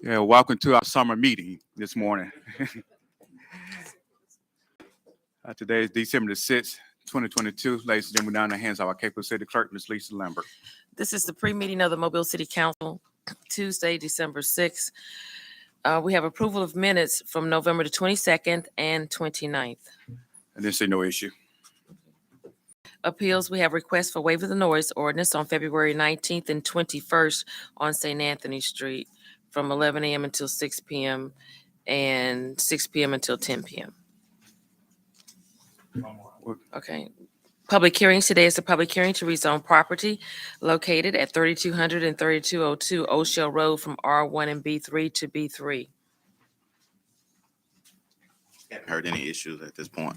Yeah, welcome to our summer meeting this morning. Today is December the 6th, 2022. Ladies and gentlemen, now in the hands of our capable city clerk, Ms. Lisa Lambert. This is the pre-meeting of the Mobile City Council, Tuesday, December 6th. We have approval of minutes from November the 22nd and 29th. I didn't see no issue. Appeals, we have requests for waiver of the noise ordinance on February 19th and 21st on St. Anthony Street from 11 a.m. until 6 p.m. and 6 p.m. until 10 p.m. Okay. Public hearings today is a public hearing to rezone property located at 3200 and 3202 O'Shell Road from R1 and B3 to B3. Haven't heard any issues at this point.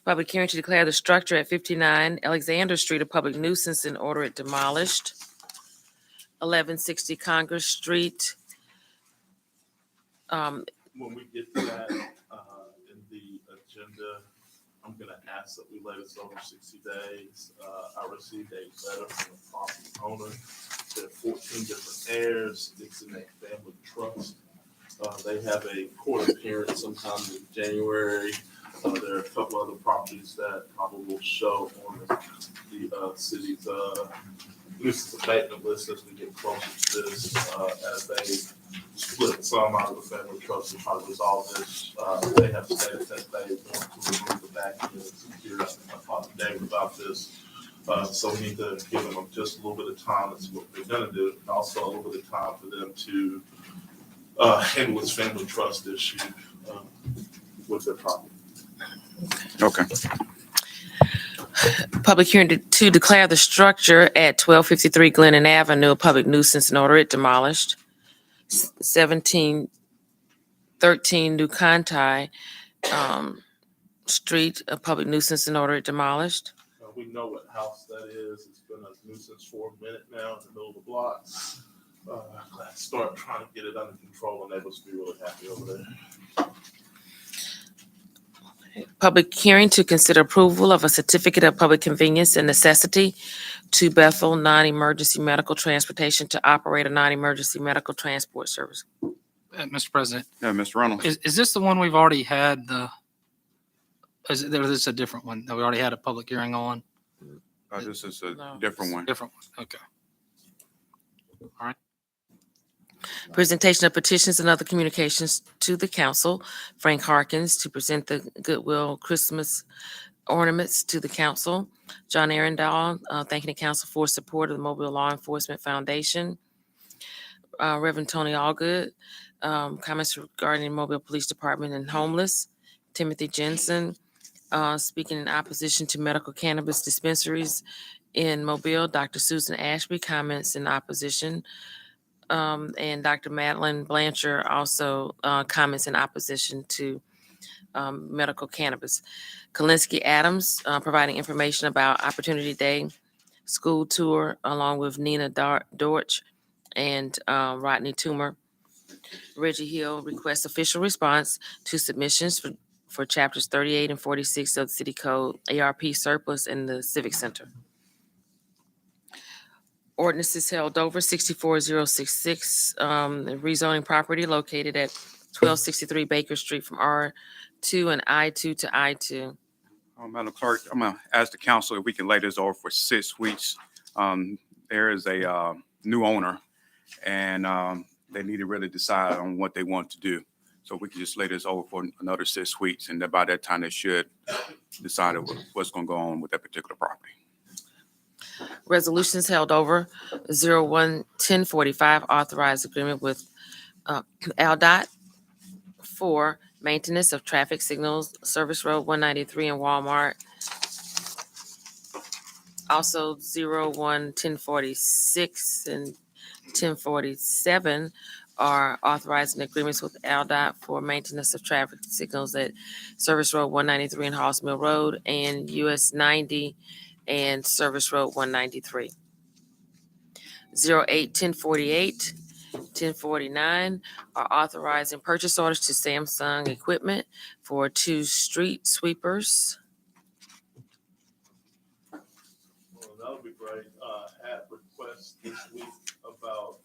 Public hearing to declare the structure at 59 Alexander Street a public nuisance and order it demolished. 1160 Congress Street. When we get to that in the agenda, I'm going to ask that we let us over 60 days. I received a letter from the property owner. There are 14 different heirs. It's in a family trust. They have a court appearance sometime in January. There are a couple other properties that probably will show on the city's nuisance abatement list as we get closer to this. As they split some out of the family trust to try to resolve this, they have stated that they want to remove the back end and secure. I talked to David about this. So we need to give them just a little bit of time. That's what they're going to do, and also a little bit of time for them to handle this family trust issue with their property. Okay. Public hearing to declare the structure at 1253 Glennon Avenue a public nuisance and order it demolished. 1713 New Conti Street a public nuisance and order it demolished. We know what house that is. It's been a nuisance for a minute now in the middle of the block. Let's start trying to get it under control, and neighbors be really happy over there. Public hearing to consider approval of a certificate of public convenience and necessity to Bethel Non-Emergency Medical Transportation to operate a non-emergency medical transport service. Mr. President, Yeah, Mr. Reynolds. is this the one we've already had is this a different one that we already had a public hearing on? This is a No. different one. Different one, okay. All right. Presentation of petitions and other communications to the council. Frank Harkins to present the Goodwill Christmas ornaments to the council. John Arundel, thanking the council for support of the Mobile Law Enforcement Foundation. Reverend Tony Allgood, comments regarding Mobile Police Department and homeless. Timothy Jensen, speaking in opposition to medical cannabis dispensaries in Mobile. Dr. Susan Ashby, comments in opposition. And Dr. Madeline Blanchard also comments in opposition to medical cannabis. Kalinsky Adams providing information about Opportunity Day school tour along with Nina Dorch and Rodney Toomer. Reggie Hill requests official response to submissions for chapters 38 and 46 of the City Code, ARP surplus in the Civic Center. Ordinances held over 64066, rezoning property located at 1263 Baker Street from R2 and I2 to I2. Madam Clerk, I'm going to ask the council if we can lay this over for 6 weeks. There is a new owner, and they need to really decide on what they want to do. So we can just lay this over for another 6 weeks, and by that time, they should decide what's going to go on with that particular property. Resolutions held over 01-1045, authorized agreement with AlDOT for maintenance of traffic signals, Service Road 193 and Walmart. Also 01-1046 and 1047 are authorizing agreements with AlDOT for maintenance of traffic signals at Service Road 193 and Halls Mill Road and US 90 and Service Road 193. 08-1048, 1049 are authorizing purchase orders to Samsung Equipment for 2 street sweepers. Well, that would be great. Had requests this week about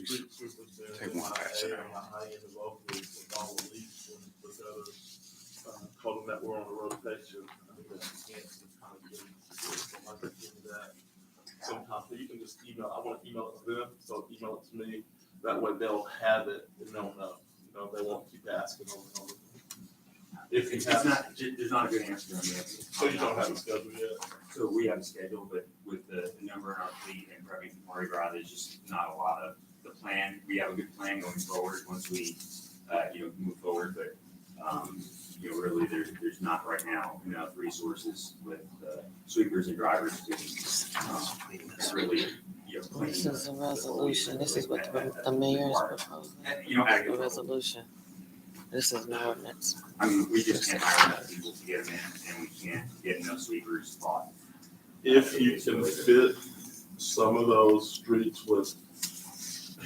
street sweepers there. Take in one my pass it area, out. my high end locally with all the leaks and the gutters, told them that we're on the rotation. I think that's enhanced and kind of getting, so I can do that sometime. So you can just email, I want to email it to them, so email it to me. That way they'll have it and they'll know, they won't keep asking over and over. If you It's have, not, there's not a good answer on that. so you don't have a schedule yet. So we have a schedule, but with the number in our fleet and prepping for Mardi Gras, there's just not a lot of the plan. We have a good plan going forward once we, move forward, but, really there's not right now enough resources with sweepers and drivers to, really, clean. This is a resolution. This is what the mayor is proposing. Act- A resolution. This is an ordinance. I mean, we just can't hire enough people to get them in, and we can't get enough sweepers bought. If you can fit some of those streets with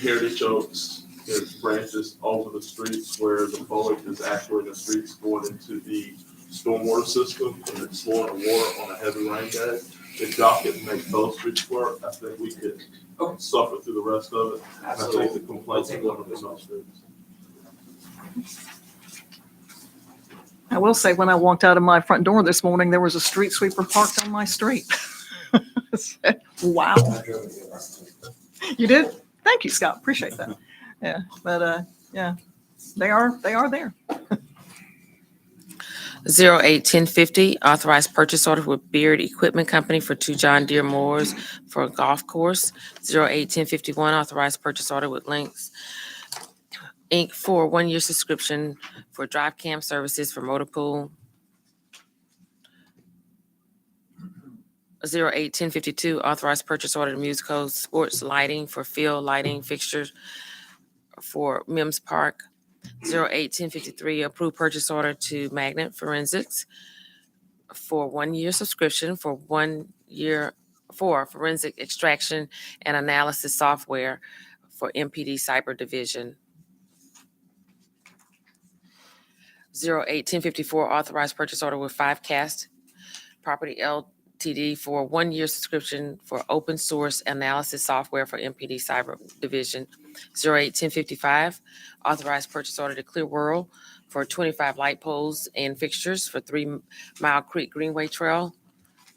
heritage oaks, there's branches over the streets where the foliage is actually the streets going into the stormwater system and it's flowing water on a heavy rain day. If y'all could make those streets work, I think we could suffer through the rest of it. And I think the complaints are going to be those streets. I will say, when I walked out of my front door this morning, there was a street sweeper parked on my street. Wow. You did? Thank you, Scott. Appreciate that. Yeah, but, yeah, they are there. 08-1050, authorized purchase order with Beard Equipment Company for 2 John Deere mowers for a golf course. 08-1051, authorized purchase order with Lynx Inc. for 1-year subscription for drive cam services for motor pool. 08-1052, authorized purchase order to Musico Sports Lighting for field lighting fixtures for Mims Park. 08-1053, approved purchase order to Magnet Forensics for 1-year subscription for 1 year for forensic extraction and analysis software for MPD Cyber Division. 08-1054, authorized purchase order with 5Cast Property Ltd. for 1-year subscription for open source analysis software for MPD Cyber Division. 08-1055, authorized purchase order to Clear World for 25 light poles and fixtures for 3 Mile Creek Greenway Trail.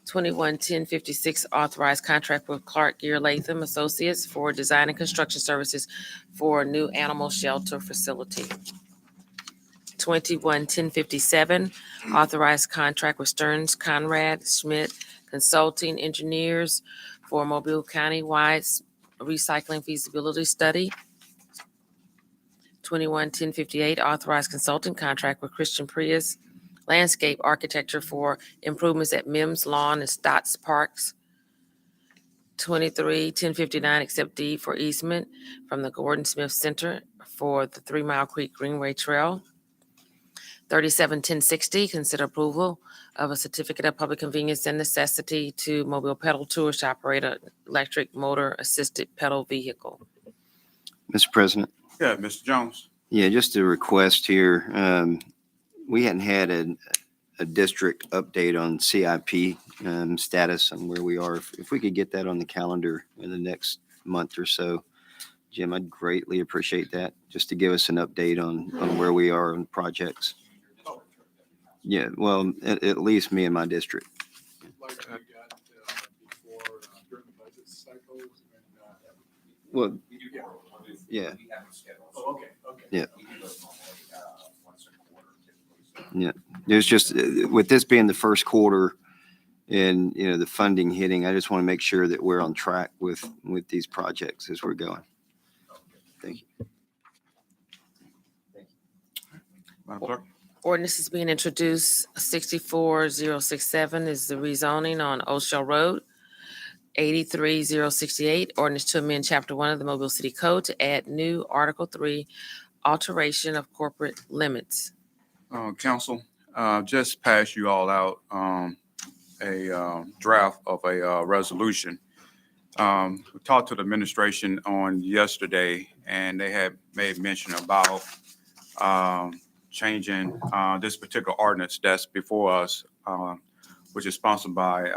21-1056, authorized contract with Clark Gear Latham Associates for design and construction services for a new animal shelter facility. 21-1057, authorized contract with Stearns Conrad Schmidt Consulting Engineers for Mobile County-wide recycling feasibility study. 21-1058, authorized consultant contract with Christian Prius Landscape Architecture for improvements at Mims Lawn and Stotts Parks. 23-1059, accept deed for easement from the Gordon Smith Center for the 3 Mile Creek Greenway Trail. 37-1060, consider approval of a certificate of public convenience and necessity to Mobile Pedal Tours to operate an electric motor assisted pedal vehicle. Mr. President, Yeah, Mr. Jones. yeah, just a request here. We hadn't had a district update on CIP status and where we are. If we could get that on the calendar in the next month or so, Jim, I'd greatly appreciate that, just to give us an update on where we are on projects. Yeah, well, at least me and my district. Like we got before, during the budget cycle. Well, Yeah. yeah, Oh, okay. Yeah. there's just, with this being the first quarter and, the funding hitting, I just want to make sure that we're on track with these projects as we're going. Thank you. Madam Clerk. Ordinance is being introduced. 64067 is the rezoning on Old Shell Road. 83068, ordinance to amend Chapter 1 of the Mobile City Code to add new Article 3, alteration of corporate limits. Council, just passed you all out a draft of a resolution. We talked to the administration on yesterday, and they had made mention about changing this particular ordinance that's before us, which is sponsored by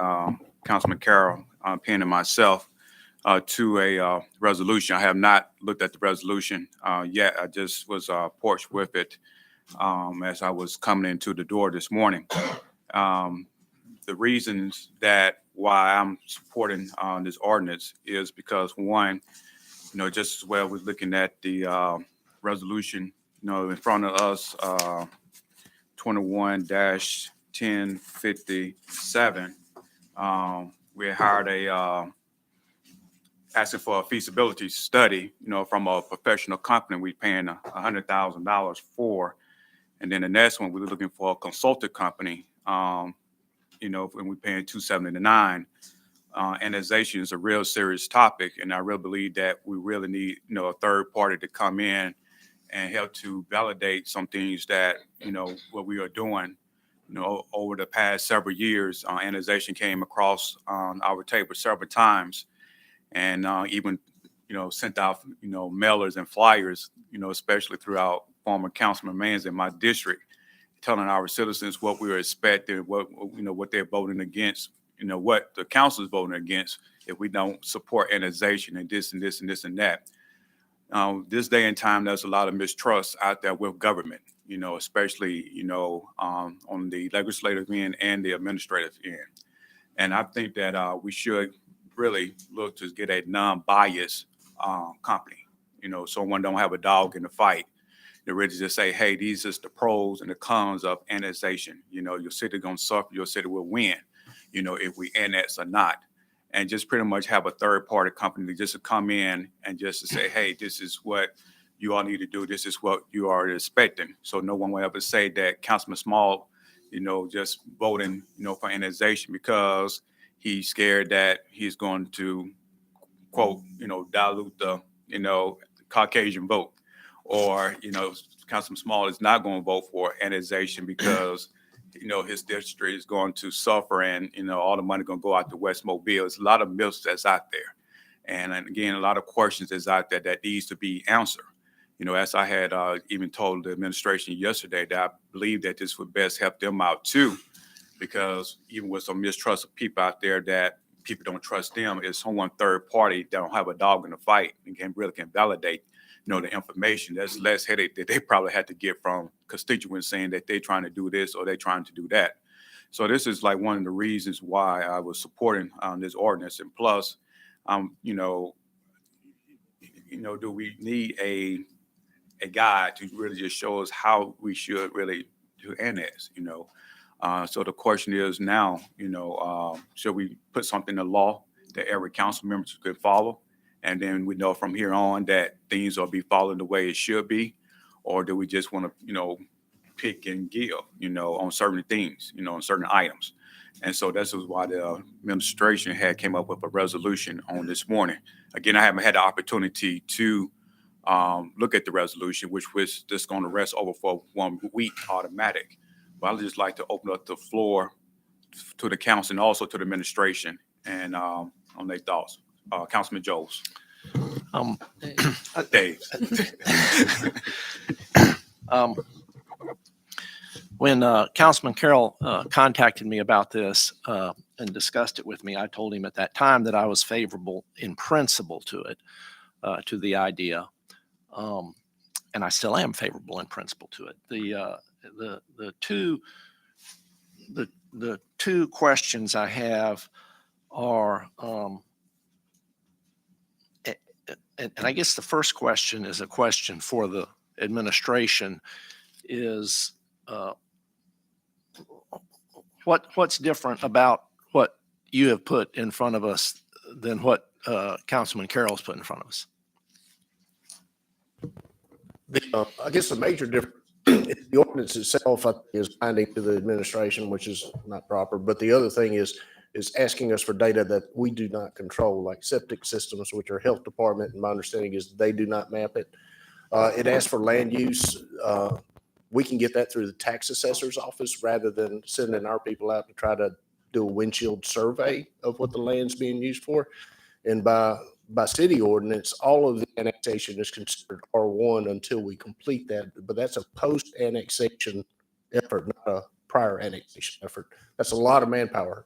Councilman Carroll, Penn, and myself. to a resolution. I have not looked at the resolution yet. I just was approached with it as I was coming into the door this morning. The reasons that why I'm supporting this ordinance is because, one, just as well, we're looking at the resolution, in front of us, 21-1057. We hired asking for a feasibility study, from a professional company we paying $100,000 for. And then the next one, we were looking for a consultant company, and we're paying $279. Annexation is a real serious topic, and I really believe that we really need, a third party to come in and help to validate some things that, what we are doing. Over the past several years, annexation came across our table several times, and even, sent out, mailers and flyers, especially throughout former Councilman Mans in my district, telling our citizens what we were expecting, what they're voting against, what the council is voting against if we don't support annexation and this and this and this and that. This day and time, there's a lot of mistrust out there with government, especially, on the legislative end and the administrative end. And I think that we should really look to get a non-biased company, so one don't have a dog in the fight. They really just say, hey, these is the pros and the cons of annexation. Your city gonna suffer, your city will win, if we annex or not. And just pretty much have a third party company just to come in and just to say, hey, this is what you all need to do. This is what you are expecting. So no one will ever say that Councilman Small, just voting, for annexation because he's scared that he's going to, quote, dilute the, Caucasian vote. Or, Councilman Small is not going to vote for annexation because, his district is going to suffer and, all the money going to go out to West Mobile. There's a lot of myths that's out there. And again, a lot of questions that's out there that needs to be answered. As I had even told the administration yesterday, that I believe that this would best help them out too, because even with some mistrust of people out there that people don't trust them, it's someone third party that don't have a dog in the fight and can validate, the information. That's less headache that they probably had to get from constituents saying that they're trying to do this or they're trying to do that. So this is like one of the reasons why I was supporting this ordinance. And plus, do we need a guide to really just show us how we should really do annex, So the question is now, should we put something in law that every council member could follow? And then we know from here on that things will be followed the way it should be? Or do we just want to, pick and give, on certain things, on certain items? And so this is why the administration had came up with a resolution on this morning. Again, I haven't had the opportunity to look at the resolution, which was just going to rest over for 1 week automatic. But I'd just like to open up the floor to the council and also to the administration and on their thoughts. Councilman Jones. Dave. When Councilman Carroll contacted me about this and discussed it with me, I told him at that time that I was favorable in principle to it, to the idea. And I still am favorable in principle to it. The two questions I have are, and I guess the first question is a question for the administration, is what's different about what you have put in front of us than what Councilman Carroll's put in front of us? I guess the major difference, the ordinance itself, I think, is binding to the administration, which is not proper. But the other thing is asking us for data that we do not control, like septic systems, which are health department. And my understanding is they do not map it. It asks for land use. We can get that through the tax assessor's office rather than sending our people out to try to do a windshield survey of what the land's being used for. And by city ordinance, all of the annexation is considered R1 until we complete that. But that's a post-annexation effort, not a prior annexation effort. That's a lot of manpower.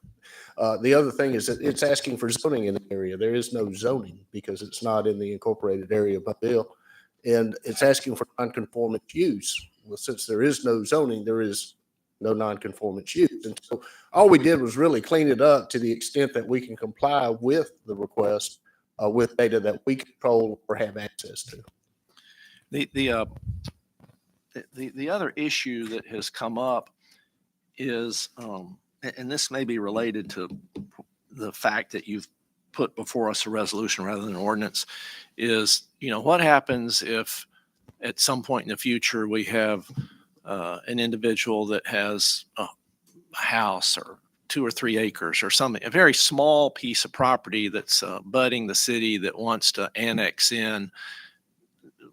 The other thing is that it's asking for zoning in the area. There is no zoning because it's not in the incorporated area of Mobile. And it's asking for nonconformance use. Well, since there is no zoning, there is no nonconformance use. And so all we did was really clean it up to the extent that we can comply with the request with data that we control or have access to. The other issue that has come up is, and this may be related to the fact that you've put before us a resolution rather than an ordinance, is, what happens if at some point in the future we have an individual that has a house or 2 or 3 acres or something, a very small piece of property that's budding the city that wants to annex in.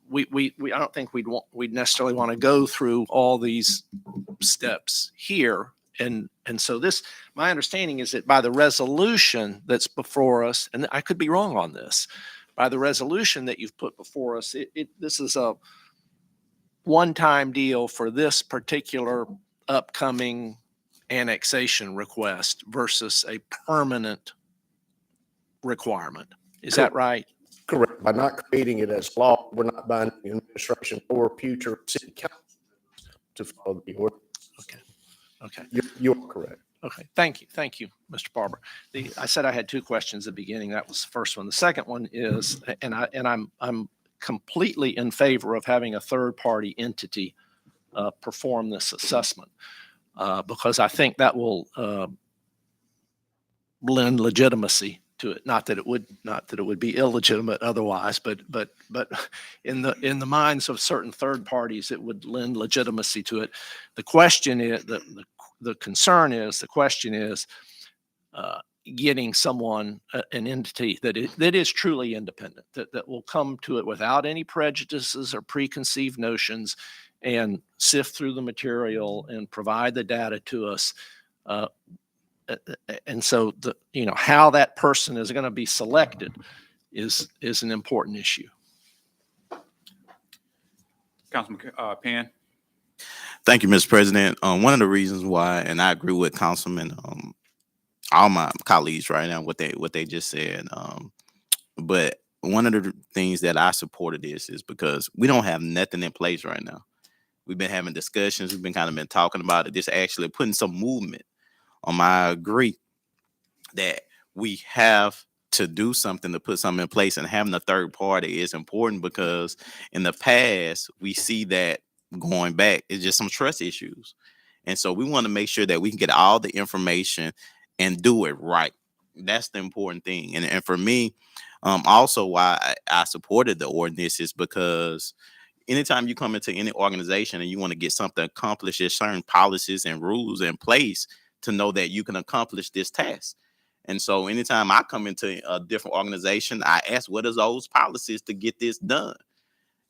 I don't think we'd necessarily want to go through all these steps here. And so my understanding is that by the resolution that's before us, and I could be wrong on this, by the resolution that you've put before us, this is a one-time deal for this particular upcoming annexation request versus a permanent requirement. Is that right? Correct. By not creating it as law, we're not binding the administration or future city council to follow the ordinance. Okay. You're correct. Okay. Thank you, Mr. Barber. I said I had 2 questions at the beginning. That was the first one. The second one is, and I'm completely in favor of having a third-party entity perform this assessment because I think that will lend legitimacy to it. Not that it would be illegitimate otherwise, but in the minds of certain third parties, it would lend legitimacy to it. The question is, the question is getting someone, an entity that is truly independent, that will come to it without any prejudices or preconceived notions and sift through the material and provide the data to us. And so how that person is going to be selected is an important issue. Councilman Penn? Thank you, Mr. President. One of the reasons why, and I agree with Councilman, all my colleagues right now, what they just said. But one of the things that I supported this is because we don't have nothing in place right now. We've been having discussions. We've been talking about it. This actually putting some movement. I agree that we have to do something to put something in place, and having a third party is important because in the past we see that going back, it's just some trust issues. And so we want to make sure that we can get all the information and do it right. That's the important thing. And for me, also why I supported the ordinance is because anytime you come into any organization and you want to get something accomplished, there's certain policies and rules in place to know that you can accomplish this task. And so anytime I come into a different organization, I ask, what are those policies to get this done?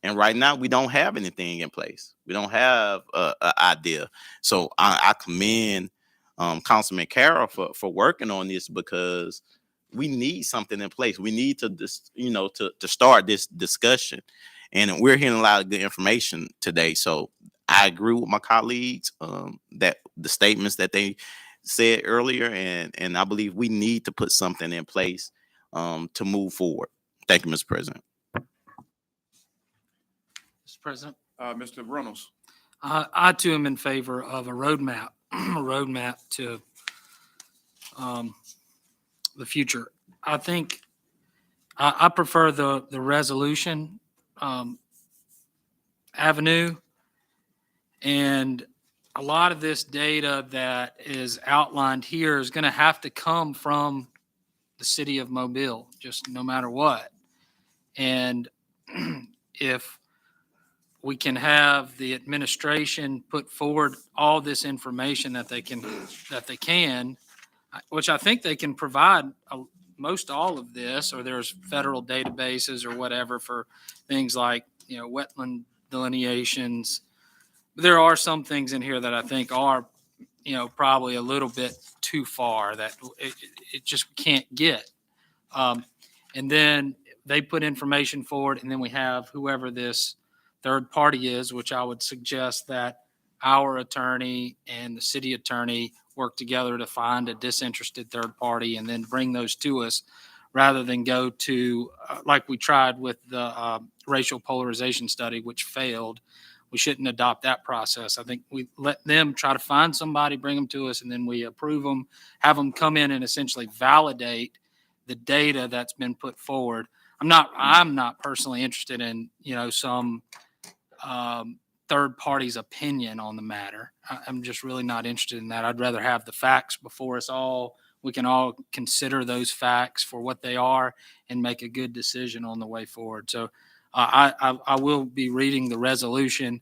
And right now, we don't have anything in place. We don't have an idea. So I commend Councilman Carroll for working on this because we need something in place. We need to to start this discussion. And we're hearing a lot of good information today. So I agree with my colleagues that the statements that they said earlier, and I believe we need to put something in place to move forward. Thank you, Mr. President. Mr. President, Mr. Reynolds? I too am in favor of a roadmap, to the future. I think I prefer the resolution avenue, and a lot of this data that is outlined here is going to have to come from the city of Mobile, just no matter what. And if we can have the administration put forward all this information that they can, which I think they can provide most all of this, or there's federal databases or whatever for things like, wetland delineations. There are some things in here that I think are, probably a little bit too far that it just can't get. And then they put information forward, and then we have whoever this third party is, which I would suggest that our attorney and the city attorney work together to find a disinterested third party and then bring those to us, rather than go to, like we tried with the racial polarization study, which failed. We shouldn't adopt that process. I think we let them try to find somebody, bring them to us, and then we approve them, have them come in and essentially validate the data that's been put forward. I'm not personally interested in, some third party's opinion on the matter. I'm just really not interested in that. I'd rather have the facts before us all. We can all consider those facts for what they are and make a good decision on the way forward. So I will be reading the resolution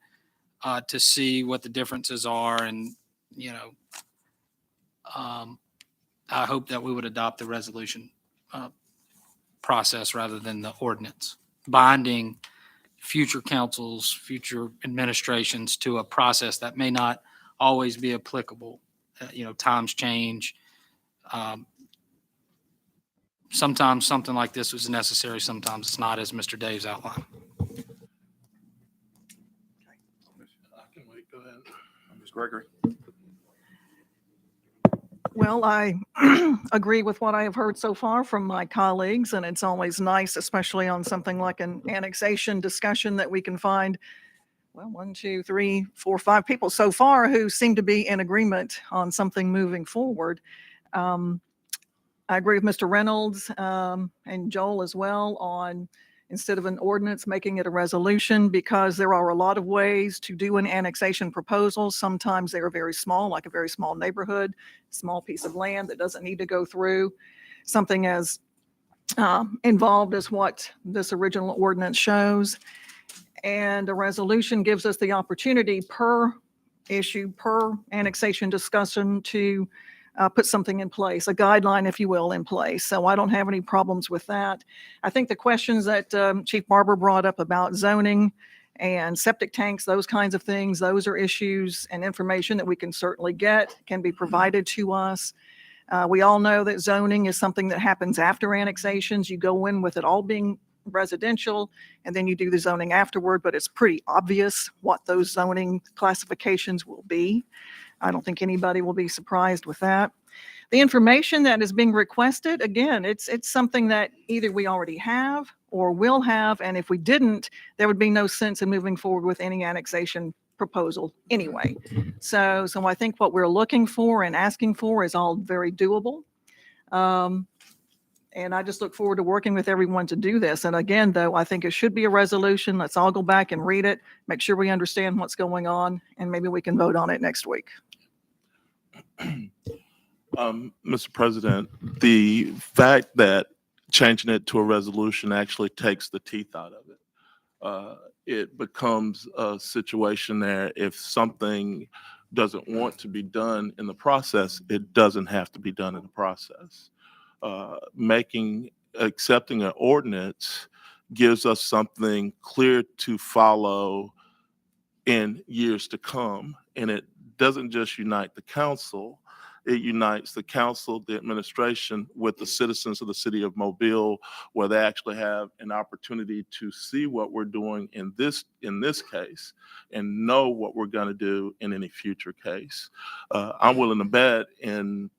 to see what the differences are. And, I hope that we would adopt the resolution process rather than the ordinance, binding future councils, future administrations to a process that may not always be applicable. Times change. Sometimes something like this was necessary. Sometimes it's not, as Mr. Dave's outlined. I can wait, go ahead. Ms. Gregory? Well, I agree with what I have heard so far from my colleagues, and it's always nice, especially on something like an annexation discussion, that we can find, well, 1, 2, 3, 4, 5 people so far who seem to be in agreement on something moving forward. I agree with Mr. Reynolds and Joel as well on, instead of an ordinance, making it a resolution, because there are a lot of ways to do an annexation proposal. Sometimes they are very small, like a very small neighborhood, small piece of land that doesn't need to go through something as involved as what this original ordinance shows. And a resolution gives us the opportunity per issue, per annexation discussion, to put something in place, a guideline, if you will, in place. So I don't have any problems with that. I think the questions that Chief Barber brought up about zoning and septic tanks, those kinds of things, those are issues and information that we can certainly get, can be provided to us. We all know that zoning is something that happens after annexations. You go in with it all being residential, and then you do the zoning afterward, but it's pretty obvious what those zoning classifications will be. I don't think anybody will be surprised with that. The information that is being requested, again, it's something that either we already have or will have, and if we didn't, there would be no sense in moving forward with any annexation proposal anyway. So I think what we're looking for and asking for is all very doable. And I just look forward to working with everyone to do this. And again, though, I think it should be a resolution. Let's all go back and read it, make sure we understand what's going on, and maybe we can vote on it next week. Mr. President, the fact that changing it to a resolution actually takes the teeth out of it. It becomes a situation there, if something doesn't want to be done in the process, it doesn't have to be done in the process. Accepting an ordinance gives us something clear to follow in years to come. And it doesn't just unite the council, it unites the council, the administration, with the citizens of the city of Mobile, where they actually have an opportunity to see what we're doing in this case and know what we're going to do in any future case. I'm willing to bet in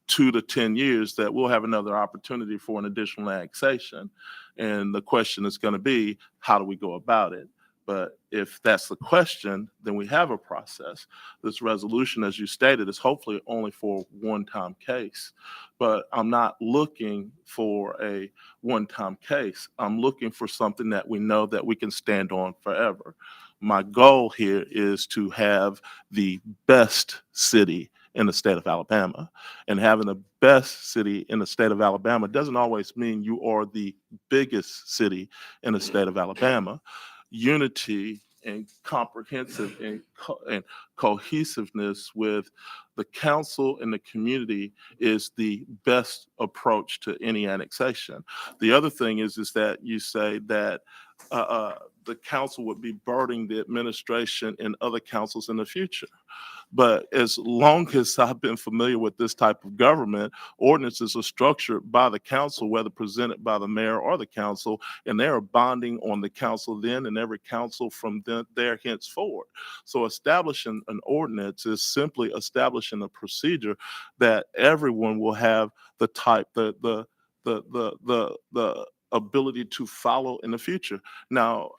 2 to 10 years that we'll have another opportunity for an additional annexation. And the question is going to be, how do we go about it? But if that's the question, then we have a process. This resolution, as you stated, is hopefully only for a one-time case. But I'm not looking for a one-time case. I'm looking for something that we know that we can stand on forever. My goal here is to have the best city in the state of Alabama. And having the best city in the state of Alabama doesn't always mean you are the biggest city in the state of Alabama. Unity and comprehensive and cohesiveness with the council and the community is the best approach to any annexation. The other thing is that you say that the council would be burdening the administration and other councils in the future. But as long as I've been familiar with this type of government, ordinances are structured by the council, whether presented by the mayor or the council, and they are binding on the council then and every council from there henceforward. So establishing an ordinance is simply establishing a procedure that everyone will have the ability to follow in the future. Now,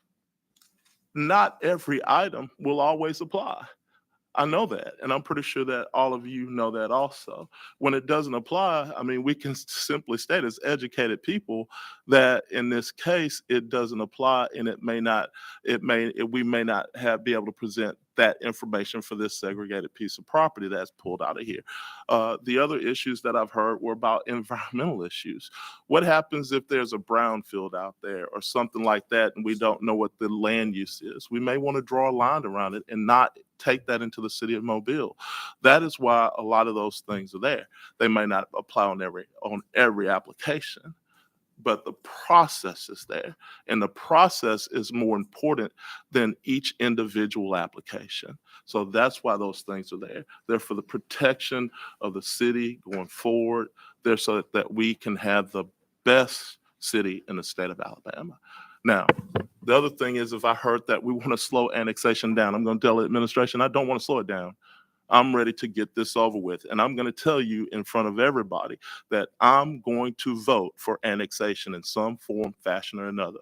not every item will always apply. I know that, and I'm pretty sure that all of you know that also. When it doesn't apply, I mean, we can simply state as educated people that in this case, it doesn't apply, and we may not be able to present that information for this segregated piece of property that's pulled out of here. The other issues that I've heard were about environmental issues. What happens if there's a brownfield out there or something like that, and we don't know what the land use is? We may want to draw a line around it and not take that into the city of Mobile. That is why a lot of those things are there. They may not apply on every application, but the process is there. And the process is more important than each individual application. So that's why those things are there. They're for the protection of the city going forward. They're so that we can have the best city in the state of Alabama. Now, the other thing is, if I heard that we want to slow annexation down, I'm going to tell the administration I don't want to slow it down. I'm ready to get this over with. And I'm going to tell you in front of everybody that I'm going to vote for annexation in some form, fashion, or another.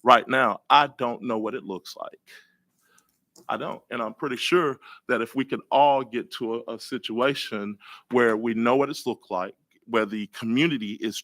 Right now, I don't know what it looks like. I don't. And I'm pretty sure that if we can all get to a situation where we know what it's looked like, where the community is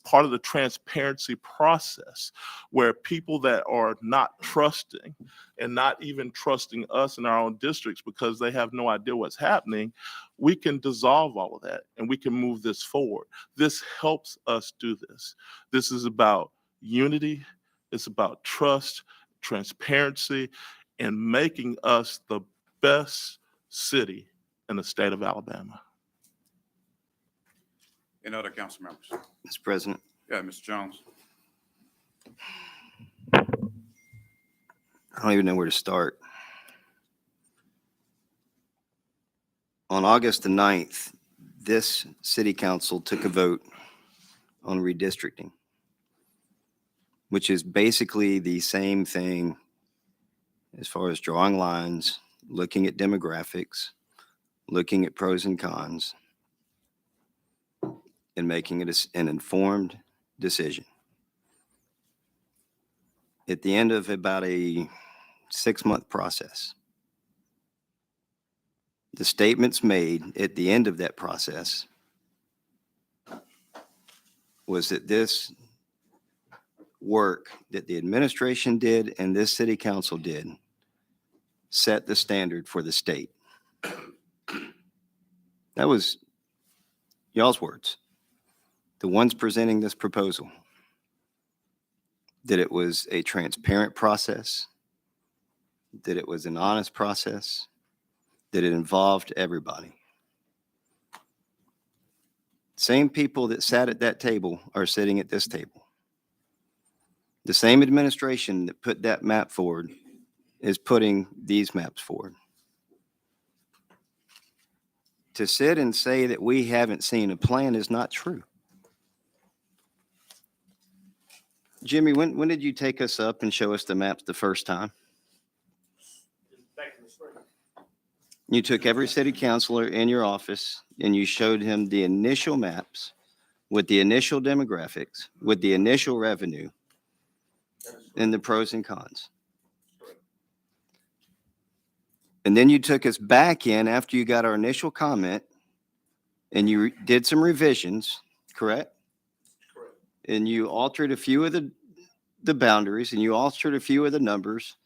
part of the transparency process, where people that are not trusting and not even trusting us in our own districts because they have no idea what's happening, we can dissolve all of that and we can move this forward. This helps us do this. This is about unity. It's about trust, transparency, and making us the best city in the state of Alabama. Any other council members? Mr. President. Yeah, Mr. Jones. I don't even know where to start. On August the 9th, this city council took a vote on redistricting, which is basically the same thing as far as drawing lines, looking at demographics, looking at pros and cons, and making it an informed decision. At the end of about a 6-month process, the statements made at the end of that process was that this work that the administration did and this city council did set the standard for the state. That was y'all's words. The ones presenting this proposal, that it was a transparent process, that it was an honest process, that it involved everybody. Same people that sat at that table are sitting at this table. The same administration that put that map forward is putting these maps forward. To sit and say that we haven't seen a plan is not true. Jimmy, when did you take us up and show us the maps the first time? Back in the spring. You took every city councilor in your office and you showed him the initial maps with the initial demographics, with the initial revenue, and the pros and cons. And then you took us back in after you got our initial comment and you did some revisions, correct? And you altered a few of the boundaries and you altered a few of the numbers.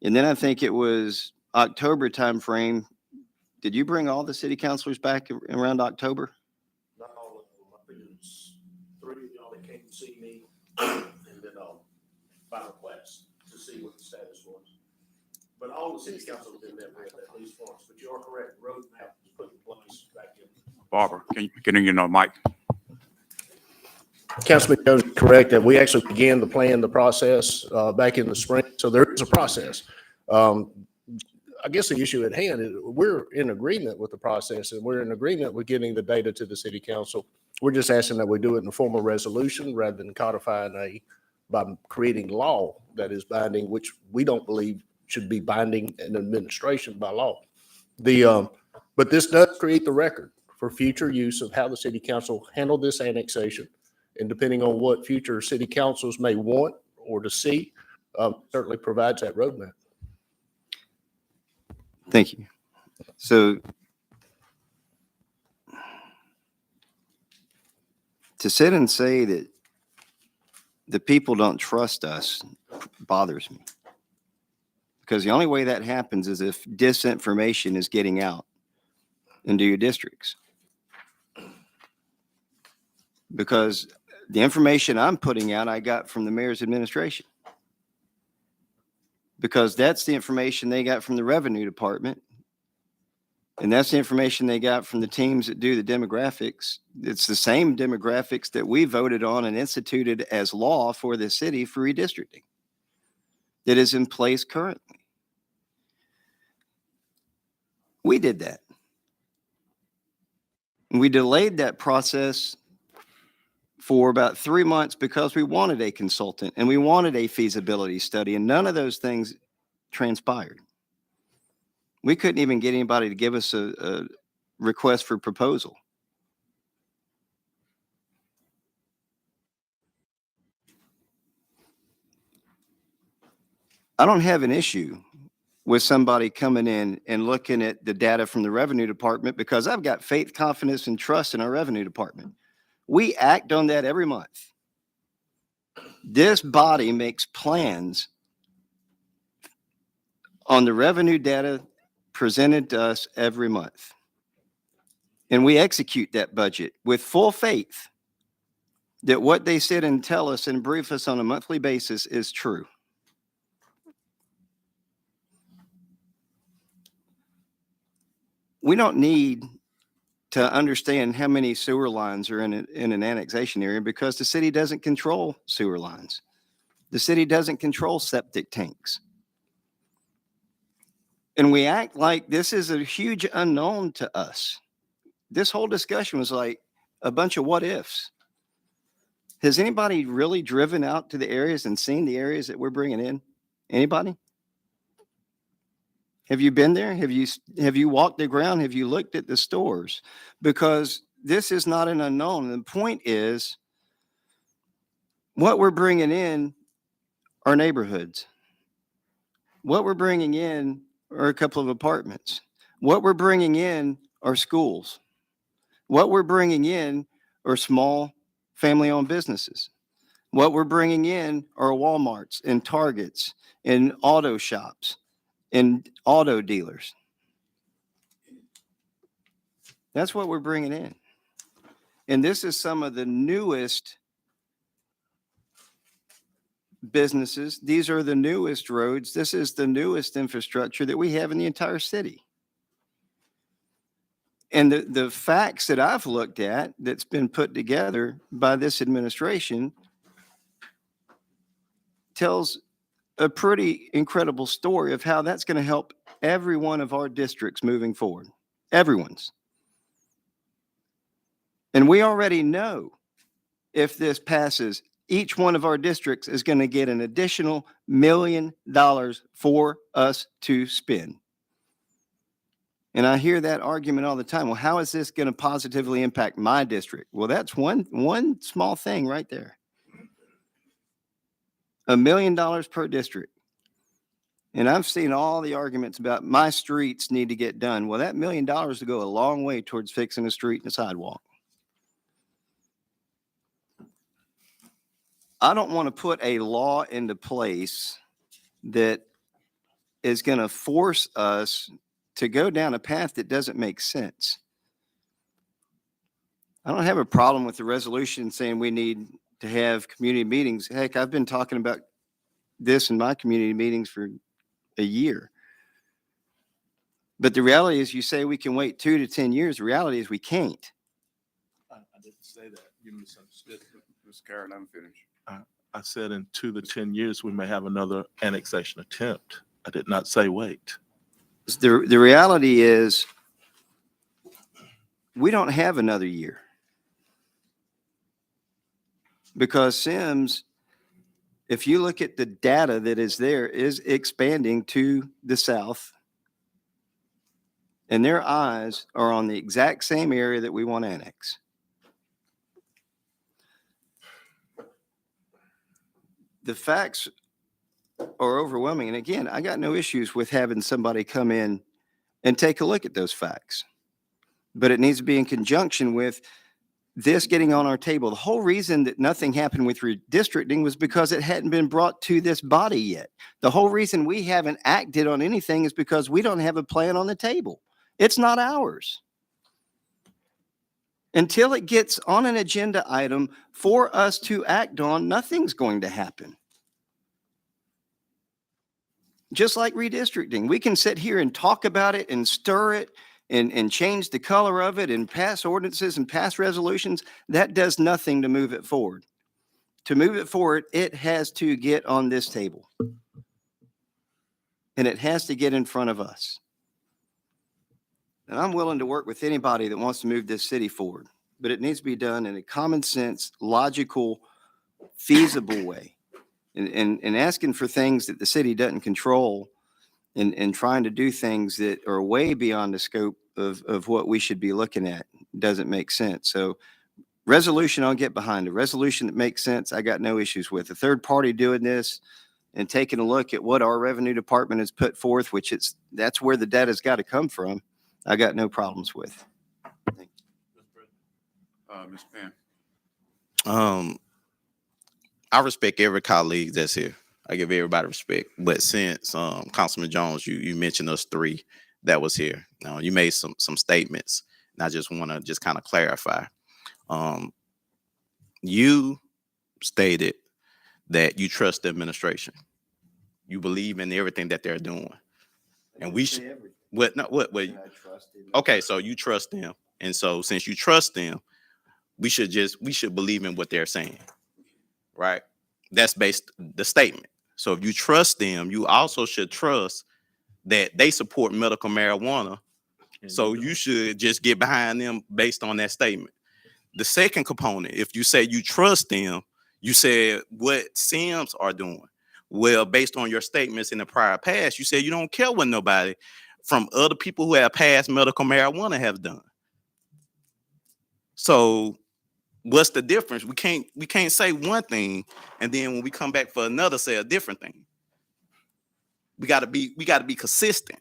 And then I think it was October timeframe. Did you bring all the city councilors back around October? Not all of them. I think it was 3 of y'all that came to see me and then final class to see what the status was. But all the city council did that with at least once. But you are correct. The roadmap was put in place back in. Barbara, can you get on mic? Councilman Jones is correct that we actually began to plan the process back in the spring. So there is a process. I guess the issue at hand is we're in agreement with the process and we're in agreement with getting the data to the city council. We're just asking that we do it in a formal resolution rather than codifying by creating law that is binding, which we don't believe should be binding an administration by law. But this does create the record for future use of how the city council handled this annexation. And depending on what future city councils may want or to see, certainly provides that roadmap. Thank you. So to sit and say that the people don't trust us bothers me. Because the only way that happens is if disinformation is getting out into your districts. Because the information I'm putting out, I got from the mayor's administration. Because that's the information they got from the revenue department. And that's the information they got from the teams that do the demographics. It's the same demographics that we voted on and instituted as law for the city for redistricting that is in place currently. We did that. We delayed that process for about 3 months because we wanted a consultant and we wanted a feasibility study, and none of those things transpired. We couldn't even get anybody to give us a request for proposal. I don't have an issue with somebody coming in and looking at the data from the revenue department because I've got faith, confidence, and trust in our revenue department. We act on that every month. This body makes plans on the revenue data presented to us every month. And we execute that budget with full faith that what they sit and tell us and brief us on a monthly basis is true. We don't need to understand how many sewer lines are in an annexation area because the city doesn't control sewer lines. The city doesn't control septic tanks. And we act like this is a huge unknown to us. This whole discussion was like a bunch of what ifs. Has anybody really driven out to the areas and seen the areas that we're bringing in? Anybody? Have you been there? Have you walked the ground? Have you looked at the stores? Because this is not an unknown. The point is, what we're bringing in are neighborhoods. What we're bringing in are a couple of apartments. What we're bringing in are schools. What we're bringing in are small family-owned businesses. What we're bringing in are Walmarts and Targets and auto shops and auto dealers. That's what we're bringing in. And this is some of the newest businesses. These are the newest roads. This is the newest infrastructure that we have in the entire city. And the facts that I've looked at that's been put together by this administration tells a pretty incredible story of how that's going to help every one of our districts moving forward. Everyone's. And we already know if this passes, each one of our districts is going to get an additional $1 million for us to spend. And I hear that argument all the time. Well, how is this going to positively impact my district? Well, that's one small thing right there. $1 million per district. And I've seen all the arguments about my streets need to get done. Well, that $1 million will go a long way towards fixing a street and a sidewalk. I don't want to put a law into place that is going to force us to go down a path that doesn't make sense. I don't have a problem with the resolution saying we need to have community meetings. Heck, I've been talking about this in my community meetings for a year. But the reality is you say we can wait 2 to 10 years. The reality is we can't. I didn't say that. You misunderstood. Mr. Carroll, let me finish. I said in 2 to 10 years, we may have another annexation attempt. I did not say wait. The reality is we don't have another year. Because Sims, if you look at the data that is there, is expanding to the south. And their eyes are on the exact same area that we want to annex. The facts are overwhelming. And again, I got no issues with having somebody come in and take a look at those facts. But it needs to be in conjunction with this getting on our table. The whole reason that nothing happened with redistricting was because it hadn't been brought to this body yet. The whole reason we haven't acted on anything is because we don't have a plan on the table. It's not ours. Until it gets on an agenda item for us to act on, nothing's going to happen. Just like redistricting, we can sit here and talk about it and stir it and change the color of it and pass ordinances and pass resolutions. That does nothing to move it forward. To move it forward, it has to get on this table. And it has to get in front of us. And I'm willing to work with anybody that wants to move this city forward, but it needs to be done in a common sense, logical, feasible way. And asking for things that the city doesn't control and trying to do things that are way beyond the scope of what we should be looking at doesn't make sense. So resolution, I'll get behind. A resolution that makes sense, I got no issues with. A third party doing this and taking a look at what our revenue department has put forth, which that's where the data's got to come from, I got no problems with. Ms. Penn. I respect every colleague that's here. I give everybody respect. But since Councilman Jones, you mentioned us three that was here. Now you made some statements, and I just want to just kind of clarify. You stated that you trust the administration. You believe in everything that they're doing, and we should. What? Okay, so you trust them, and so since you trust them, we should believe in what they're saying, right? That's based the statement. So if you trust them, you also should trust that they support medical marijuana. So you should just get behind them based on that statement. The second component, if you say you trust them, you said what Sims are doing. Well, based on your statements in the prior past, you said you don't care what nobody from other people who have passed medical marijuana have done. So what's the difference? We can't say one thing and then when we come back for another, say a different thing. We gotta be consistent.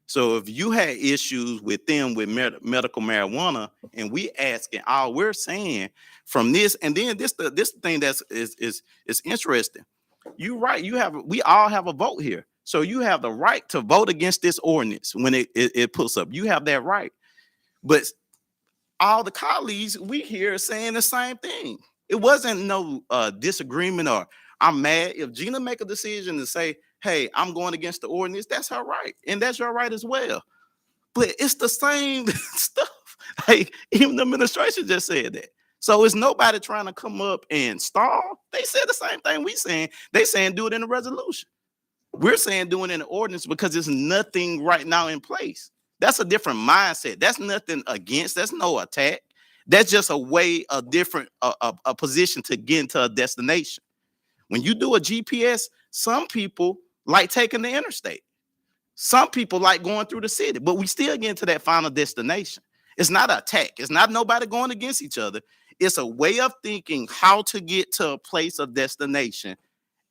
So if you had issues with them with medical marijuana, and we asking, all we're saying from this, and then this thing that's is interesting. You're right. We all have a vote here. So you have the right to vote against this ordinance when it puts up. You have that right. But all the colleagues we hear saying the same thing. It wasn't no disagreement or I'm mad. If Gina make a decision to say, hey, I'm going against the ordinance, that's her right. And that's your right as well. But it's the same stuff. Like even the administration just said that. So it's nobody trying to come up and stall. They said the same thing we saying. They saying do it in a resolution. We're saying do it in an ordinance because there's nothing right now in place. That's a different mindset. That's nothing against. That's no attack. That's just a way, a different a position to get into a destination. When you do a GPS, some people like taking the interstate. Some people like going through the city, but we still get into that final destination. It's not an attack. It's not nobody going against each other. It's a way of thinking how to get to a place of destination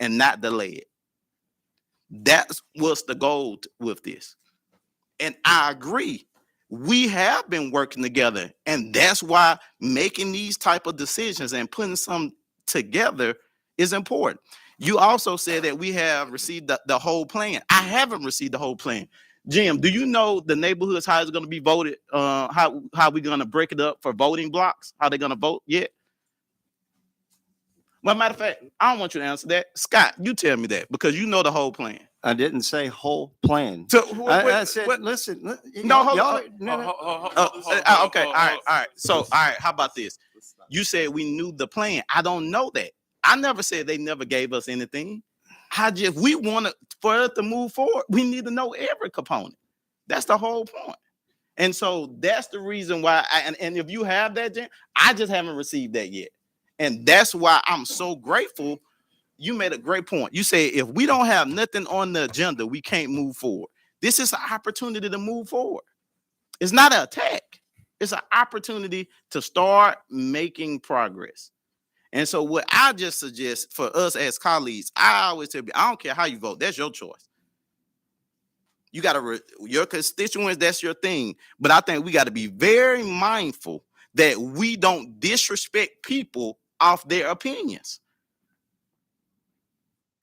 and not delay it. That's what's the goal with this. And I agree. We have been working together, and that's why making these type of decisions and putting some together is important. You also said that we have received the whole plan. I haven't received the whole plan. Jim, do you know the neighborhoods, how it's going to be voted? How we going to break it up for voting blocks? How they're going to vote yet? Well, matter of fact, I don't want you to answer that. Scott, you tell me that because you know the whole plan. I didn't say whole plan. So I said, listen. No, hold y'all- on. no, no. Okay, all right. So, all right, how about this? You said we knew the plan. I don't know that. I never said they never gave us anything. We want to, for us to move forward, we need to know every component. That's the whole point. And so that's the reason why, and if you have that, Jen, I just haven't received that yet. And that's why I'm so grateful. You made a great point. You say if we don't have nothing on the agenda, we can't move forward. This is an opportunity to move forward. It's not an attack. It's an opportunity to start making progress. And so what I just suggest for us as colleagues, I always tell you, I don't care how you vote. That's your choice. You got to, your constituents, that's your thing. But I think we got to be very mindful that we don't disrespect people off their opinions.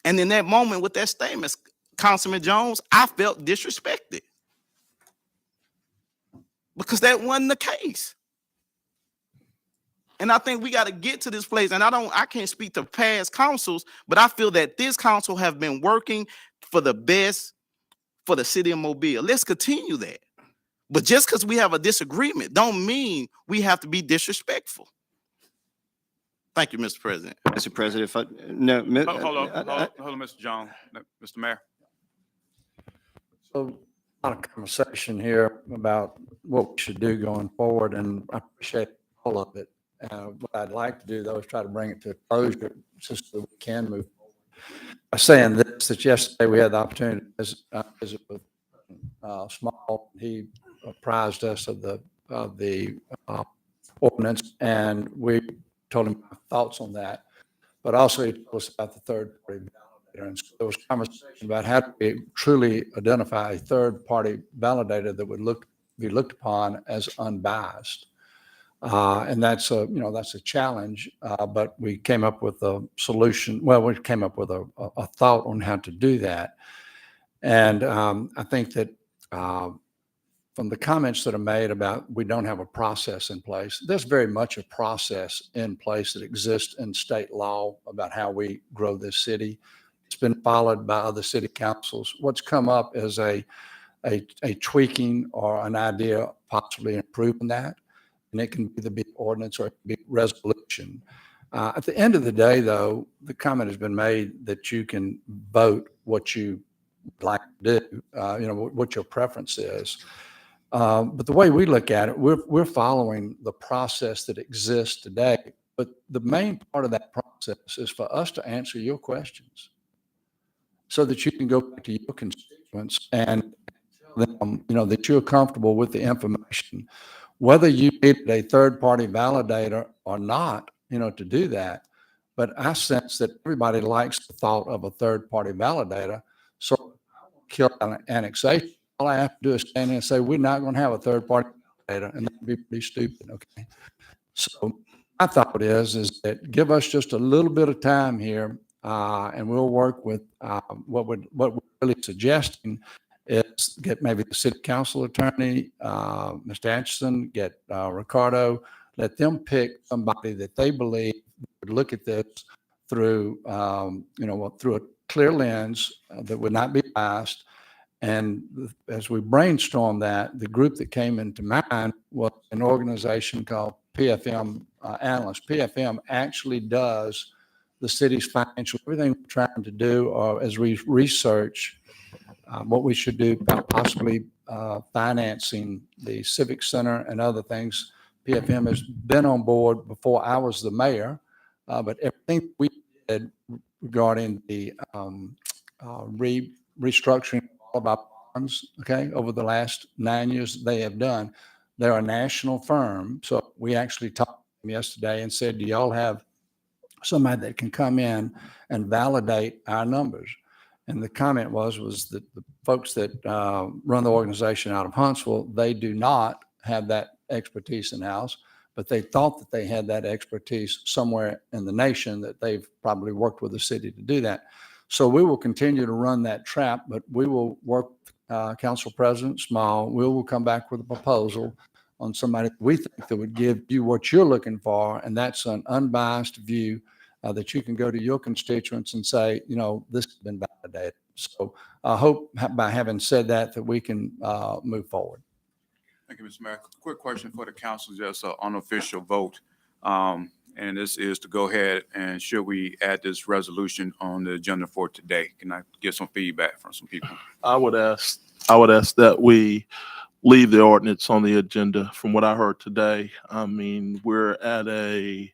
And in that moment with that statement, Councilman Jones, I felt disrespected because that wasn't the case. And I think we got to get to this place. And I can't speak to past councils, but I feel that this council have been working for the best for the city of Mobile. Let's continue that. But just because we have a disagreement don't mean we have to be disrespectful. Thank you, Mr. President. Mr. President, if I, no, Hold on, Mr. John, Mr. Mayor. So a lot of conversation here about what we should do going forward, and I appreciate all of it. What I'd like to do, though, is try to bring it to a closure just so we can move forward. By saying this, that yesterday we had the opportunity to visit with Small. He apprised us of the ordinance, and we told him our thoughts on that. But also he told us about the third-party validator. And so there was conversation about how do we truly identify a third-party validator that would be looked upon as unbiased. And that's a challenge, but we came up with a solution. Well, we came up with a thought on how to do that. And I think that from the comments that are made about we don't have a process in place, there's very much a process in place that exists in state law about how we grow this city. It's been followed by other city councils. What's come up is a tweaking or an idea possibly improving that. And it can either be ordinance or it can be resolution. At the end of the day, though, the comment has been made that you can vote what you like to do, what your preference is. But the way we look at it, we're following the process that exists today. But the main part of that process is for us to answer your questions so that you can go back to your constituents and tell them, that you're comfortable with the information. Whether you needed a third-party validator or not, to do that. But I sense that everybody likes the thought of a third-party validator. So kill annexation. All I have to do is stand there and say, we're not going to have a third-party validator, and that'd be pretty stupid, okay? So my thought is that give us just a little bit of time here, and we'll work with what we're really suggesting is get maybe the city council attorney, Mr. Atchison, get Ricardo, let them pick somebody that they believe would look at this through, through a clear lens that would not be biased. And as we brainstormed that, the group that came into mind was an organization called PFM Analyst. PFM actually does the city's financial, everything we're trying to do, or as we research what we should do about possibly financing the Civic Center and other things. PFM has been on board before I was the mayor, but everything we did regarding the restructuring all of our bonds, okay, over the last 9 years they have done. They're a national firm. So we actually talked to them yesterday and said, do y'all have somebody that can come in and validate our numbers? And the comment was that the folks that run the organization out of Huntsville, they do not have that expertise in-house, but they thought that they had that expertise somewhere in the nation, that they've probably worked with the city to do that. So we will continue to run that trap, but we will work with Council President Small. We will come back with a proposal on somebody we think that would give you what you're looking for, and that's an unbiased view that you can go to your constituents and say, this has been validated. So I hope by having said that we can move forward. Thank you, Mr. Mayor. Quick question for the council, just an unofficial vote. And this is to go ahead and should we add this resolution on the agenda for today? Can I get some feedback from some people? I would ask that we leave the ordinance on the agenda. From what I heard today, I mean, we're at a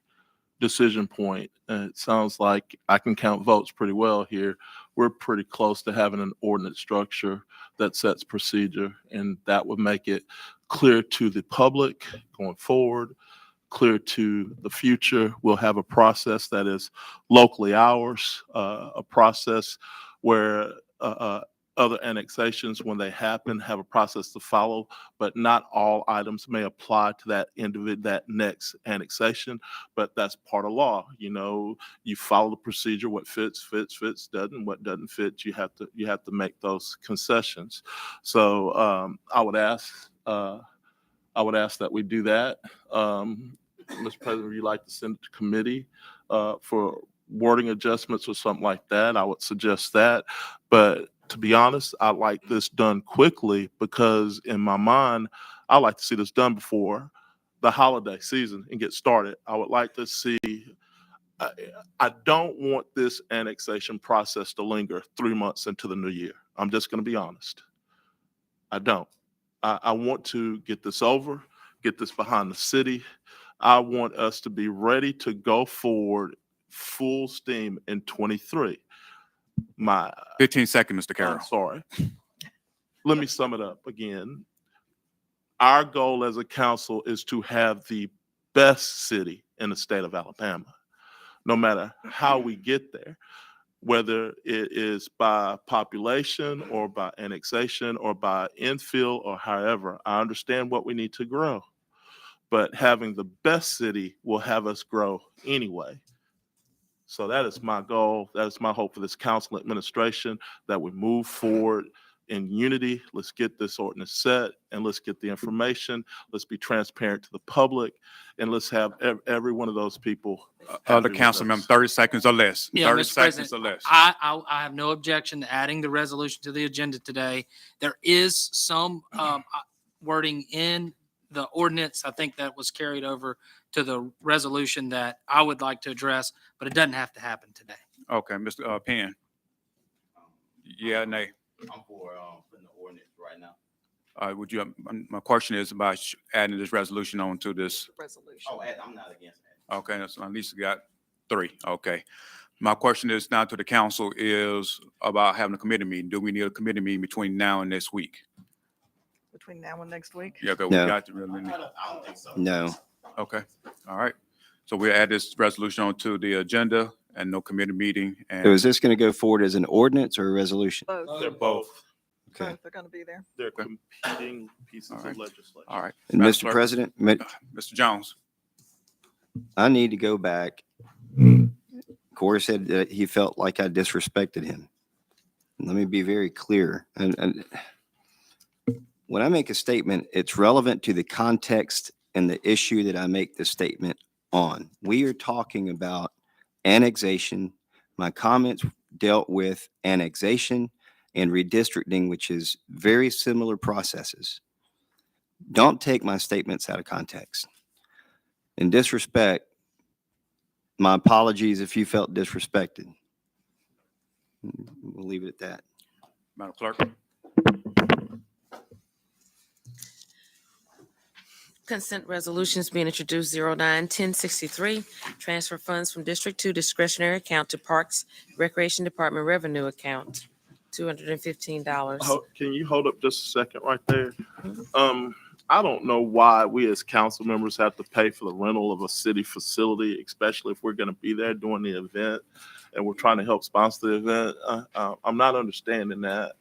decision point. And it sounds like I can count votes pretty well here. We're pretty close to having an ordinance structure that sets procedure, and that would make it clear to the public going forward, clear to the future. We'll have a process that is locally ours, a process where other annexations, when they happen, have a process to follow, but not all items may apply to that that next annexation, but that's part of law. You know, you follow the procedure, what fits, doesn't, what doesn't fit, you have to make those concessions. So I would ask that we do that. Mr. President, would you like to send it to committee for wording adjustments or something like that? I would suggest that. But to be honest, I like this done quickly because in my mind, I like to see this done before the holiday season and get started. I would like to see, I don't want this annexation process to linger 3 months into the new year. I'm just going to be honest. I don't. I want to get this over, get this behind the city. I want us to be ready to go forward full steam in 23. 15 seconds, Mr. Carroll. I'm sorry. Let me sum it up again. Our goal as a council is to have the best city in the state of Alabama, no matter how we get there, whether it is by population or by annexation or by infill or however. I understand what we need to grow, but having the best city will have us grow anyway. So that is my goal. That is my hope for this council administration, that we move forward in unity. Let's get this ordinance set and let's get the information. Let's be transparent to the public and let's have every one of those people. Other council members, 30 seconds or less. Yeah, 30 Mr. seconds President, or less. I have no objection to adding the resolution to the agenda today. There is some wording in the ordinance, I think that was carried over to the resolution that I would like to address, but it doesn't have to happen today. Okay, Mr. Penn. Yeah, nay. I'm for putting the ordinance right now. Would you, my question is about adding this resolution on to this. Resolution. Oh, I'm not against that. Okay, that's at least we got 3. Okay. My question is now to the council is about having a committee meeting. Do we need a committee meeting between now and next week? Between now and next week? Yeah, okay, we No. got to really. I don't think so. No. Okay, all right. So we'll add this resolution onto the agenda and no committee meeting. So And is this going to go forward as an ordinance or a resolution? Both. they're both. Okay. Both are going to be there. They're competing pieces All right. of legislation. All right. And Madam Mr. Clerk. President, Mr. Jones. I need to go back. Corey said that he felt like I disrespected him. Let me be very clear. And when I make a statement, it's relevant to the context and the issue that I make the statement on. We are talking about annexation. My comments dealt with annexation and redistricting, which is very similar processes. Don't take my statements out of context. In disrespect, my apologies if you felt disrespected. We'll leave it at that. Madam Clerk. Consent resolutions being introduced 09-1063, transfer funds from District 2 discretionary account to Parks Recreation Department revenue account, $215. Can you hold up just a second right there? I don't know why we as council members have to pay for the rental of a city facility, especially if we're going to be there during the event and we're trying to help sponsor the event. I'm not understanding that.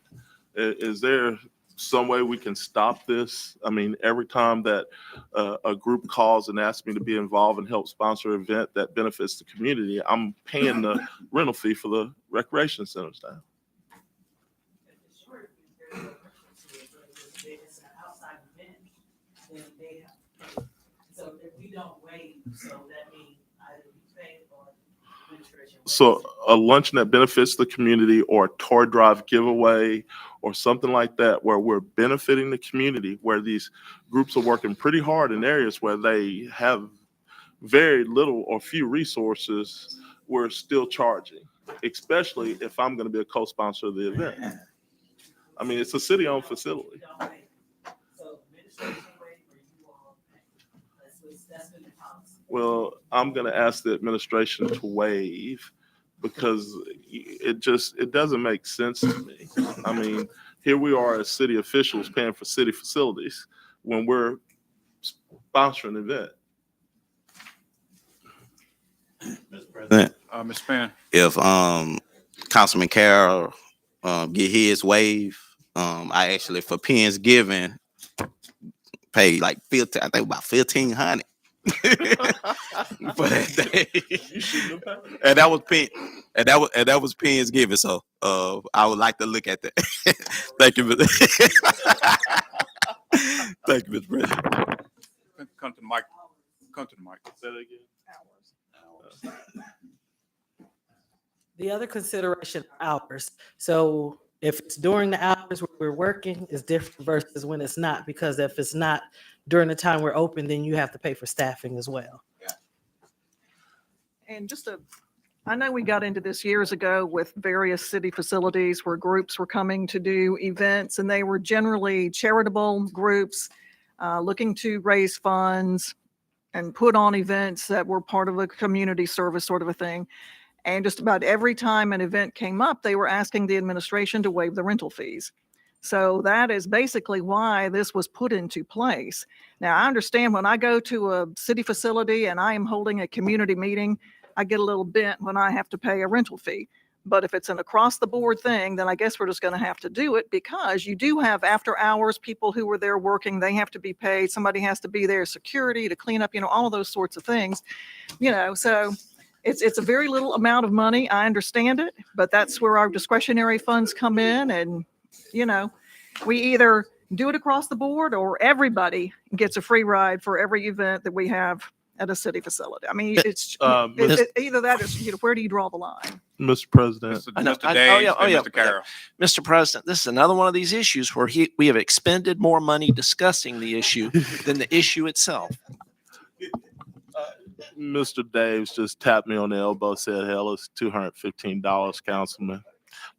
Is there some way we can stop this? I mean, every time that a group calls and asks me to be involved and help sponsor an event that benefits the community, I'm paying the rental fee for the recreation centers now. So if we don't wait, so that means either we pay or administration. So a luncheon that benefits the community or a toy drive giveaway or something like that, where we're benefiting the community, where these groups are working pretty hard in areas where they have very little or few resources, we're still charging, especially if I'm going to be a co-sponsor of the event. I mean, it's a city-owned facility. So administration rate or you all pay? That's been the policy. Well, I'm going to ask the administration to waive because it doesn't make sense to me. I mean, here we are as city officials paying for city facilities when we're sponsoring an event. President, Ms. Penn, if Councilman Carroll get his wave, I actually for Penn's giving paid like 15, I think about 1,500 for that day. You shouldn't have paid. And that was Penn, and that was Penn's giving. So I would like to look at that. Thank you, thank you, Mr. President. come to the mic. Come to the mic. Say that again. The other consideration are hours. So if it's during the hours where we're working, is different versus when it's not, because if it's not during the time we're open, then you have to pay for staffing as well. And I know we got into this years ago with various city facilities where groups were coming to do events, and they were generally charitable groups looking to raise funds and put on events that were part of a community service sort of a thing. And just about every time an event came up, they were asking the administration to waive the rental fees. So that is basically why this was put into place. Now, I understand when I go to a city facility and I am holding a community meeting, I get a little bent when I have to pay a rental fee. But if it's an across the board thing, then I guess we're just going to have to do it, because you do have after hours people who are there working. They have to be paid. Somebody has to be there, security to clean up, all of those sorts of things, so it's a very little amount of money. I understand it, but that's where our discretionary funds come in. And, we either do it across the board or everybody gets a free ride for every event that we have at a city facility. I mean, it's either that or, where do you draw the line? Mr. President. Mr. Days and Mr. Carroll. Mr. President, this is another one of these issues where we have expended more money discussing the issue than the issue itself. Mr. Daves just tapped me on the elbow, said, hell, it's $215, Councilman.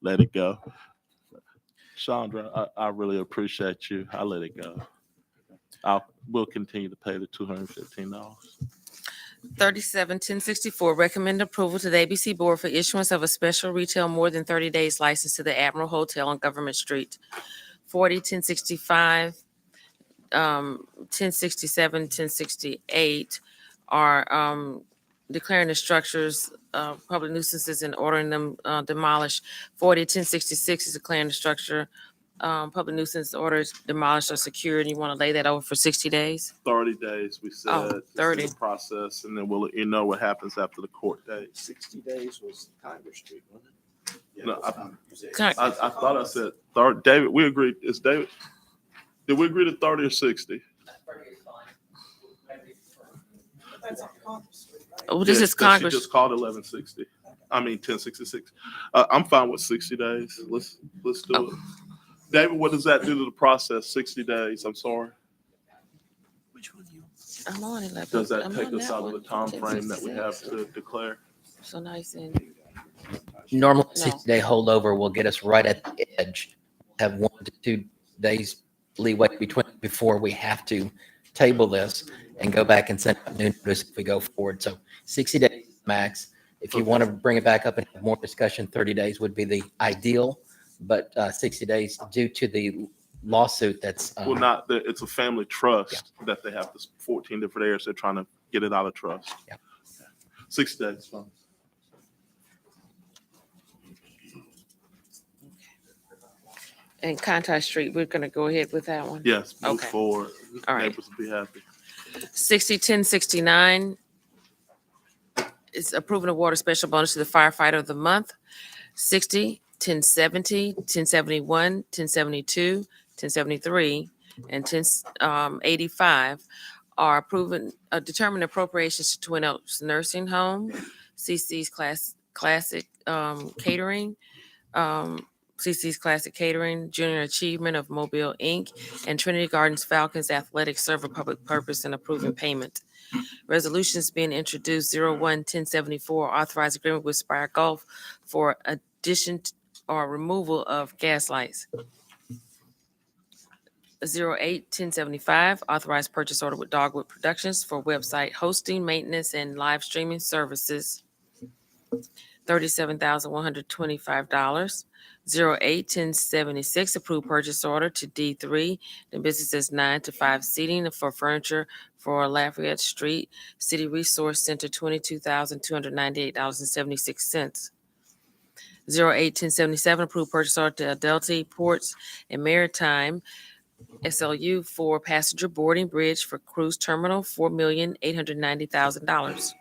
Let it go. Chandra, I really appreciate you. I let it go. We'll continue to pay the $215. 37-1064, recommend approval to the ABC Board for issuance of a special retail more than 30 days license to the Admiral Hotel on Government Street. 40-1065, 1067, 1068 are declaring the structures public nuisances and ordering them demolished. 40-1066 is declaring the structure public nuisance orders demolished or secured. You want to lay that over for 60 days? 30 days, we said. Oh, 30. This is the process, and then we'll let you know what happens after the court date. 60 days was Congress Street, wasn't it? No, Con- I thought I said 30. David, we agreed. Is David? Did we agree to 30 or 60? Oh, this Yes, is but Congress. She just called 1160. I mean 1066. I'm fine with 60 days. Let's do it. David, what does that do to the process? 60 days. I'm sorry. I'm on 11. Does that I'm take on us out of the one. time frame that we have 1066. to declare? So nice and Normally, No. 60-day holdover will get us right at the edge. Have 1 to 2 days leeway before we have to table this and go back and send out new notice if we go forward. So 60 days max. If you want to bring it back up and have more discussion, 30 days would be the ideal, but 60 days due to the lawsuit that's. Well, not that it's a family trust that they have this 14 different areas. They're trying to get it out of trust. Yeah. 60 days. Fine. and Conti Street, we're gonna go ahead with that one. Yes, move Okay. forward. All right. Neighbors will be happy. 60-1069 is approving a water special bonus to the firefighter of the month. 60-1070, 1071, 1072, 1073, and 1085 are approving, determining appropriations to Twin Oaks Nursing Home, CC's Classic Catering, CC's Classic Catering, Junior Achievement of Mobile Inc., and Trinity Gardens Falcons Athletic serve a public purpose in approving payment. Resolutions being introduced, 01-1074, authorized agreement with Spire Gulf for addition or removal of gas lights. 08-1075, authorized purchase order with Dogwood Productions for website hosting, maintenance, and live streaming services, $37,125. 08-1076, approved purchase order to D3, the businesses 9 to 5 seating for furniture for Lafayette Street City Resource Center, $22,298.76. 08-1077, approved purchase order to Adelty Ports and Maritime SLU for passenger boarding bridge for cruise terminal, $4,890,000.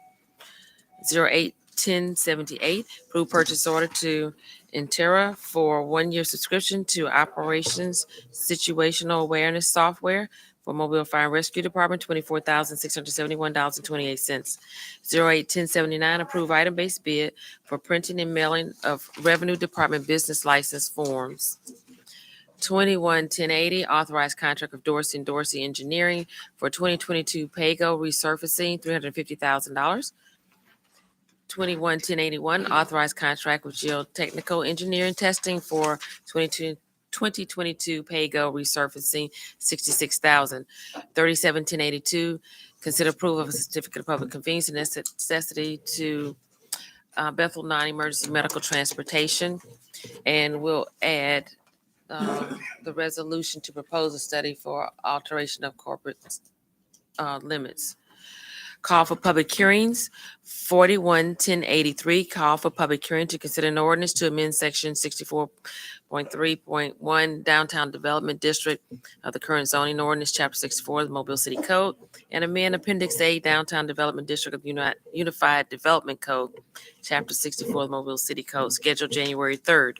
08-1078, approved purchase order to Intera for 1-year subscription to operations situational awareness software for Mobile Fire and Rescue Department, $24,671.28. 08-1079, approve item-based bid for printing and mailing of Revenue Department business license forms. 21-1080, authorized contract of Dorsey and Dorsey Engineering for 2022 PAYGO resurfacing, $350,000. 21-1081, authorized contract with Geotechnical Engineering Testing for 2022 PAYGO resurfacing, $66,000. 37-1082, consider approval of a certificate of public convenience and necessity to Bethel non-emergency medical transportation. And we'll add the resolution to propose a study for alteration of corporate limits. Call for public hearings, 41-1083, call for public hearing to consider an ordinance to amend section 64.3.1 Downtown Development District of the current zoning ordinance, chapter 64 of the Mobile City Code, and amend appendix A Downtown Development District of Unified Development Code, chapter 64 of the Mobile City Code, scheduled January 3rd.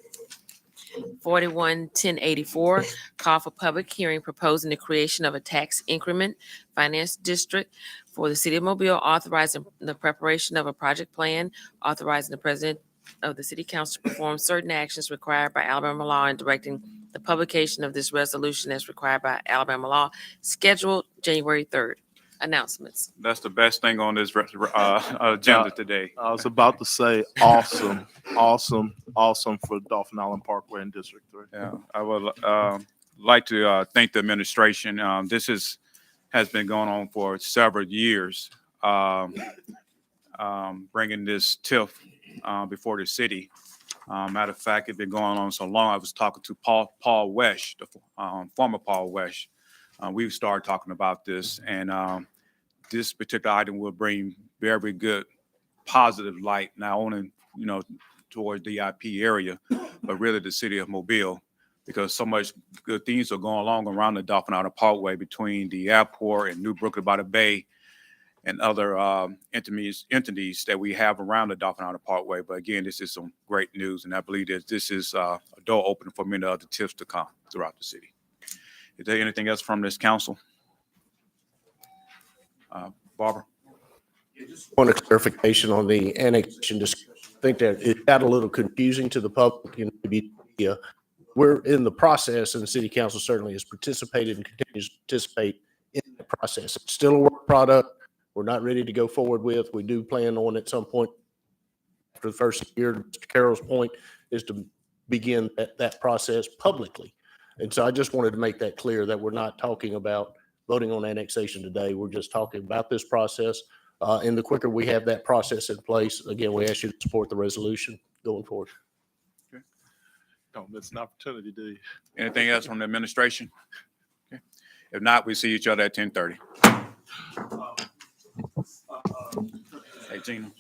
41-1084, call for public hearing proposing the creation of a tax increment finance district for the city of Mobile, authorizing the preparation of a project plan, authorizing the president of the city council to perform certain actions required by Alabama law, and directing the publication of this resolution as required by Alabama law, scheduled January 3rd. Announcements. That's the best thing on this agenda today. I was about to say, awesome, awesome, awesome for Dolphin Island Parkway in District 3. Yeah, I would like to thank the administration. This has been going on for several years, bringing this TIF before the city. Matter of fact, it's been going on so long. I was talking to Paul Wesch, the former Paul Wesch. We've started talking about this, and this particular item will bring very good positive light, not only, towards the IP area, but really the city of Mobile, because so much good things are going along around the Dolphin Island Parkway between the airport and New Brooklyn by the Bay and other entities that we have around the Dolphin Island Parkway. But again, this is some great news, and I believe that this is a door opening for many other TIFs to come throughout the city. Is there anything else from this council? Barbara? Just want a clarification on the annexation discussion. I think that it got a little confusing to the public and maybe we're in the process, and the city council certainly has participated and continues to participate in the process. It's still a work product. We're not ready to go forward with. We do plan on at some point after the first year, Mr. Carroll's point is to begin that process publicly. And so I just wanted to make that clear that we're not talking about voting on annexation today. We're just talking about this process. And the quicker we have that process in place, again, we ask you to support the resolution going forward. Okay. Don't miss an opportunity, do you? Anything else from the administration? Okay. If not, we see each other at 10:30. Hey, Gina.